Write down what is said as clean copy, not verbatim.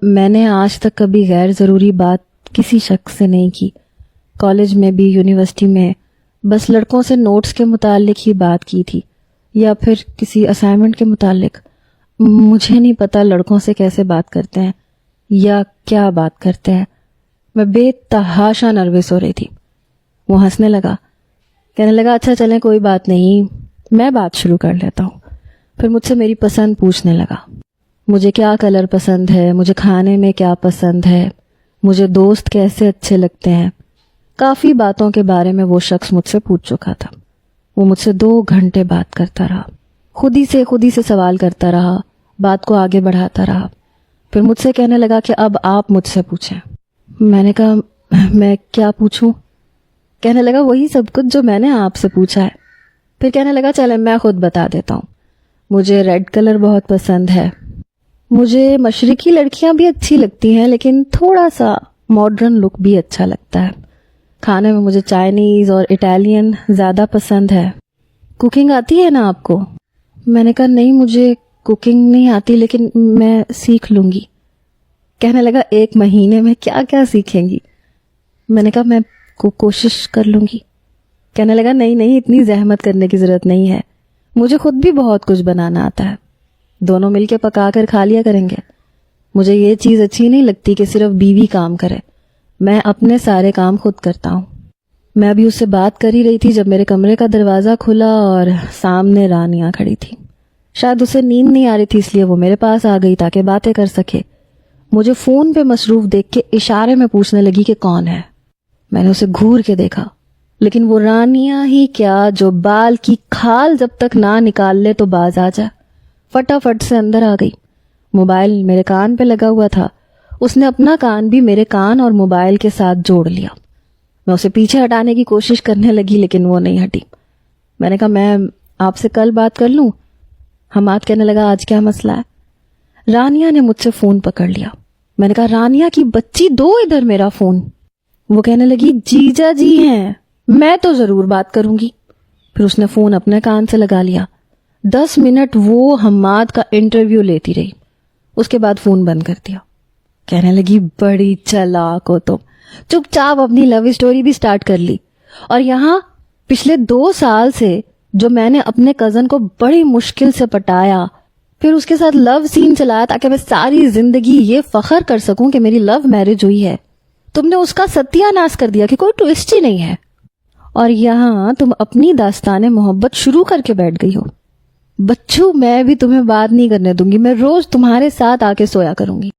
میں نے آج تک کبھی غیر ضروری بات کسی شخص سے نہیں کی. کالج میں بھی، یونیورسٹی میں، بس لڑکوں سے نوٹس کے متعلق ہی بات کی تھی یا پھر کسی اسائنمنٹ کے متعلق. مجھے نہیں پتا لڑکوں سے کیسے بات کرتے ہیں یا کیا بات کرتے ہیں. میں بے تحاشا نروس ہو رہی تھی. وہ ہنسنے لگا، کہنے لگا اچھا چلیں کوئی بات نہیں، میں بات شروع کر لیتا ہوں. پھر مجھ سے میری پسند پوچھنے لگا. مجھے کیا کلر پسند ہے، مجھے کھانے میں کیا پسند ہے، مجھے دوست کیسے اچھے لگتے ہیں. کافی باتوں کے بارے میں وہ شخص مجھ سے پوچھ چکا تھا. وہ مجھ سے 2 گھنٹے بات کرتا رہا، خود ہی سے سوال کرتا رہا، بات کو آگے بڑھاتا رہا. پھر مجھ سے کہنے لگا کہ اب آپ مجھ سے پوچھیں. میں نے کہا میں کیا پوچھوں؟ کہنے لگا وہی سب کچھ جو میں نے آپ سے پوچھا ہے. پھر کہنے لگا چلے میں خود بتا دیتا ہوں. مجھے ریڈ کلر بہت پسند ہے. مجھے مشرقی لڑکیاں بھی اچھی لگتی ہیں لیکن تھوڑا سا ماڈرن لک بھی اچھا لگتا ہے. کھانے میں مجھے چائنیز اور اٹالین زیادہ پسند ہے. کوکنگ آتی ہے نا آپ کو؟ میں نے کہا نہیں مجھے کوکنگ نہیں آتی لیکن میں سیکھ لوں گی. کہنے لگا 1 مہینے میں کیا کیا سیکھیں گی؟ میں نے کہا میں کوشش کر لوں گی. کہنے لگا نہیں اتنی زحمت کرنے کی ضرورت نہیں ہے، مجھے خود بھی بہت کچھ بنانا آتا ہے، دونوں مل کے پکا کر کھا لیا کریں گے. مجھے یہ چیز اچھی نہیں لگتی کہ صرف بیوی کام کرے، میں اپنے سارے کام خود کرتا ہوں. میں ابھی اس سے بات کر ہی رہی تھی جب میرے کمرے کا دروازہ کھلا اور سامنے رانیہ کھڑی تھی. شاید اسے نیند نہیں آ رہی تھی اس لیے وہ میرے پاس آ گئی تاکہ باتیں کر سکے. مجھے فون پہ مصروف دیکھ کے اشارے میں پوچھنے لگی کہ کون ہے. میں نے اسے گھور کے دیکھا لیکن وہ رانیہ ہی کیا جو بال کی کھال جب تک نہ نکال لے تو باز آ جائے. فٹافٹ سے اندر آ گئی. موبائل میرے کان پہ لگا ہوا تھا. اس نے اپنا کان بھی میرے کان اور موبائل کے ساتھ جوڑ لیا. میں اسے پیچھے ہٹانے کی کوشش کرنے لگی لیکن وہ نہیں ہٹی. میں نے کہا میں آپ سے کل بات کر لوں؟ حماد کہنے لگا آج کیا مسئلہ ہے؟ رانیہ نے مجھ سے فون پکڑ لیا. میں نے کہا رانیہ کی بچی دو ادھر میرا فون. وہ کہنے لگی جیجا جی ہیں، میں تو ضرور بات کروں گی. پھر اس نے فون اپنے کان سے لگا لیا. 10 منٹ وہ حماد کا انٹرویو لیتی رہی، اس کے بعد فون بند کر دیا. کہنے لگی بڑی چالاک ہو تم، چپ چاپ اپنی لو اسٹوری بھی سٹارٹ کر لی. اور یہاں پچھلے 2 سال سے جو میں نے اپنے کزن کو بڑی مشکل سے پٹایا، پھر اس کے ساتھ لو سین چلایا تاکہ میں ساری زندگی یہ فخر کر سکوں کہ میری لو میرج ہوئی ہے، تم نے اس کا ستیہ ناش کر دیا کہ کوئی ٹوسٹ ہی نہیں ہے. اور یہاں تم اپنی داستان محبت شروع کر کے بیٹھ گئی ہو. بچوں میں بھی تمہیں بات نہیں کرنے دوں گی، میں روز تمہارے ساتھ آ کے سویا کروں گی.